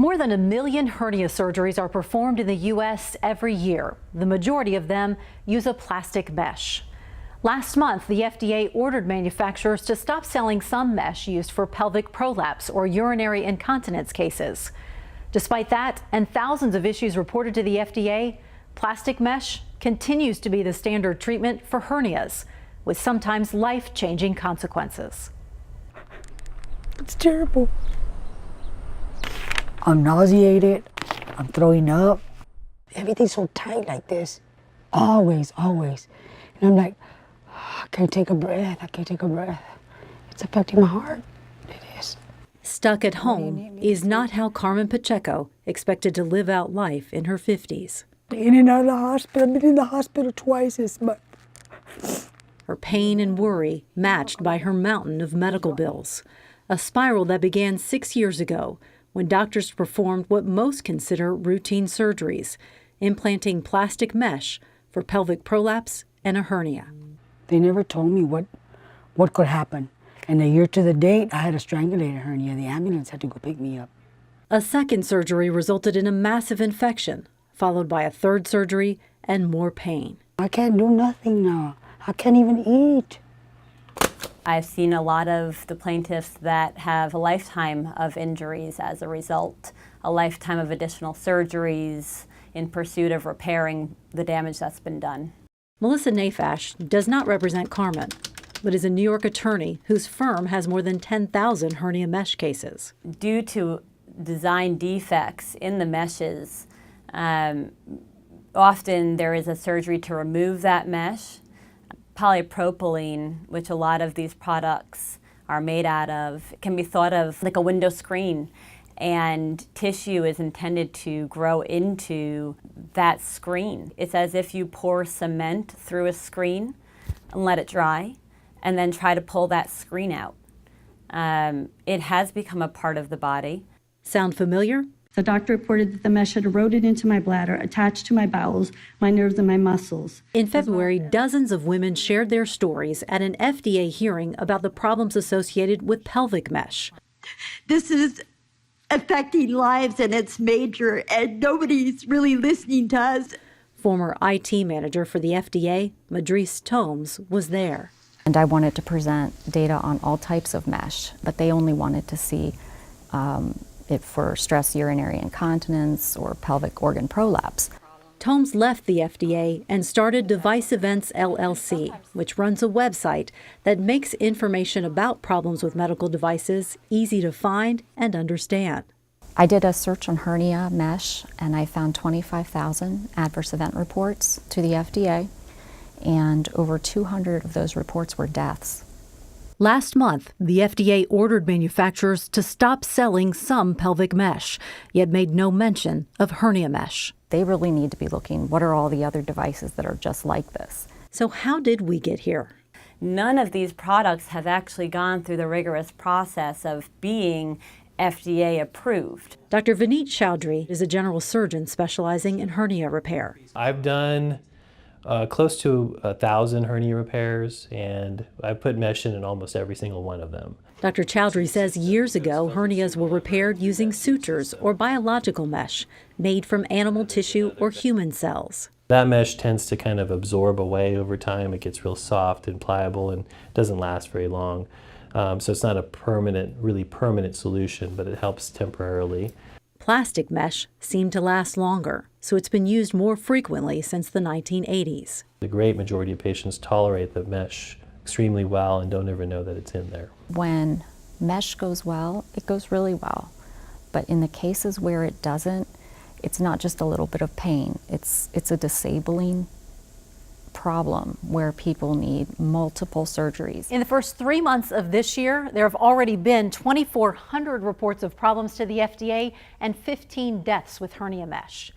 More than 1 million hernia surgeries are performed in the U.S. every year. The majority of them use a plastic mesh. Last month, the FDA ordered manufacturers to stop selling some mesh used for pelvic prolapse or urinary incontinence cases. Despite that, and thousands of issues reported to the FDA, plastic mesh continues to be the standard treatment for hernias, with sometimes life-changing consequences. It's terrible. I'm nauseated, I'm throwing up. Everything's so tight like this, always. And I'm like, I can't take a breath, It's affecting my heart, it is. Stuck at home is not how Carmen Pacheco expected to live out life in her 50s. In and out of the hospital, I've been in the hospital twice this month. Her pain and worry matched by her mountain of medical bills, a spiral that began 6 years ago when doctors performed what most consider routine surgeries, implanting plastic mesh for pelvic prolapse and a hernia. They never told me what could happen. And a year to the date, I had a strangulated hernia. The ambulance had to go pick me up. A second surgery resulted in a massive infection, followed by a third surgery and more pain. I can't do nothing now. I can't even eat. I've seen a lot of the plaintiffs that have a lifetime of injuries as a result, a lifetime of additional surgeries in pursuit of repairing the damage that's been done. Melissa Nafash does not represent Carmen, but is a New York attorney whose firm has more than 10,000 hernia mesh cases. Due to design defects in the meshes, often there is a surgery to remove that mesh. Polypropylene, which a lot of these products are made out of, can be thought of like a window screen, and tissue is intended to grow into that screen. It's as if you pour cement through a screen and let it dry, and then try to pull that screen out. It has become a part of the body. Sound familiar? The doctor reported that the mesh had eroded into my bladder, attached to my bowels, my nerves, and my muscles. In February, dozens of women shared their stories at an FDA hearing about the problems associated with pelvic mesh. This is affecting lives, and it's major, and nobody's really listening to us. Former IT manager for the FDA, Madrice Tomes, was there. And I wanted to present data on all types of mesh, but they only wanted to see it for stress urinary incontinence or pelvic organ prolapse. Tomes left the FDA and started Device Events LLC, which runs a website that makes information about problems with medical devices easy to find and understand. I did a search on hernia mesh, and I found 25,000 adverse event reports to the FDA, and over 200 of those reports were deaths. Last month, the FDA ordered manufacturers to stop selling some pelvic mesh, yet made no mention of hernia mesh. They really need to be looking, what are all the other devices that are just like this? So how did we get here? None of these products have actually gone through the rigorous process of being FDA approved. Dr. Vineet Chaudhry is a general surgeon specializing in hernia repair. I've done close to 1,000 hernia repairs, and I put mesh in almost every single one of them. Dr. Chaudhry says years ago, hernias were repaired using sutures or biological mesh made from animal tissue or human cells. That mesh tends to kind of absorb away over time. It gets real soft and pliable and doesn't last very long. So it's not a really permanent solution, but it helps temporarily. Plastic mesh seemed to last longer, so it's been used more frequently since the 1980s. The great majority of patients tolerate the mesh extremely well and don't ever know that it's in there. When mesh goes well, it goes really well. But in the cases where it doesn't, it's not just a little bit of pain. It's a disabling problem where people need multiple surgeries. In the first 3 months of this year, there have already been 2,400 reports of problems to the FDA and 15 deaths with hernia mesh.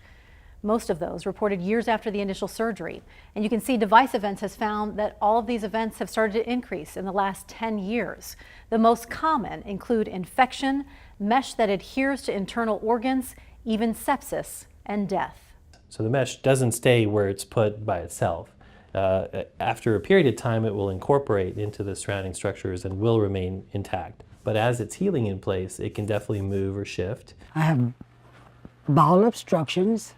Most of those reported years after the initial surgery. And you can see Device Events has found that all of these events have started to increase in the last 10 years. The most common include infection, mesh that adheres to internal organs, even sepsis and death. So the mesh doesn't stay where it's put by itself. After a period of time, it will incorporate into the surrounding structures and will remain intact. But as it's healing in place, it can definitely move or shift. I have bowel obstructions,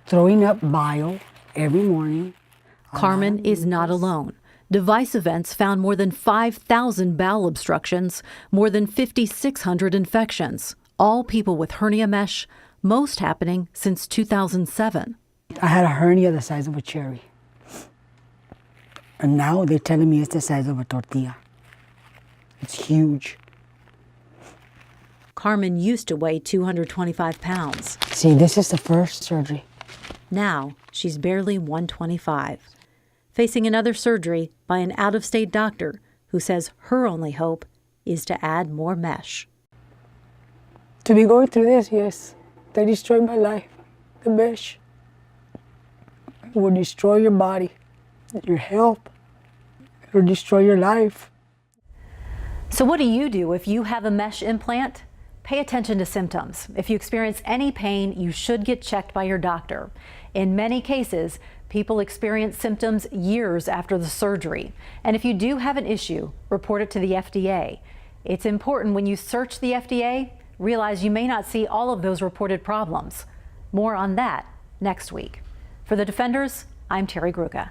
throwing up bile every morning. Carmen is not alone. Device Events found more than 5,000 bowel obstructions, more than 5,600 infections, all people with hernia mesh, most happening since 2007. I had a hernia the size of a cherry. And now they're telling me it's the size of a tortilla. It's huge. Carmen used to weigh 225 pounds. See, this is the first surgery. Now she's barely 125, facing another surgery by an out-of-state doctor who says her only hope is to add more mesh. To be going through this, yes, they destroyed my life. The mesh will destroy your body, your health. It will destroy your life. So what do you do if you have a mesh implant? Pay attention to symptoms. If you experience any pain, you should get checked by your doctor. In many cases, people experience symptoms years after the surgery. And if you do have an issue, report it to the FDA. It's important when you search the FDA, realize you may not see all of those reported problems. More on that next week. For The Defenders, I'm Terry Gruca.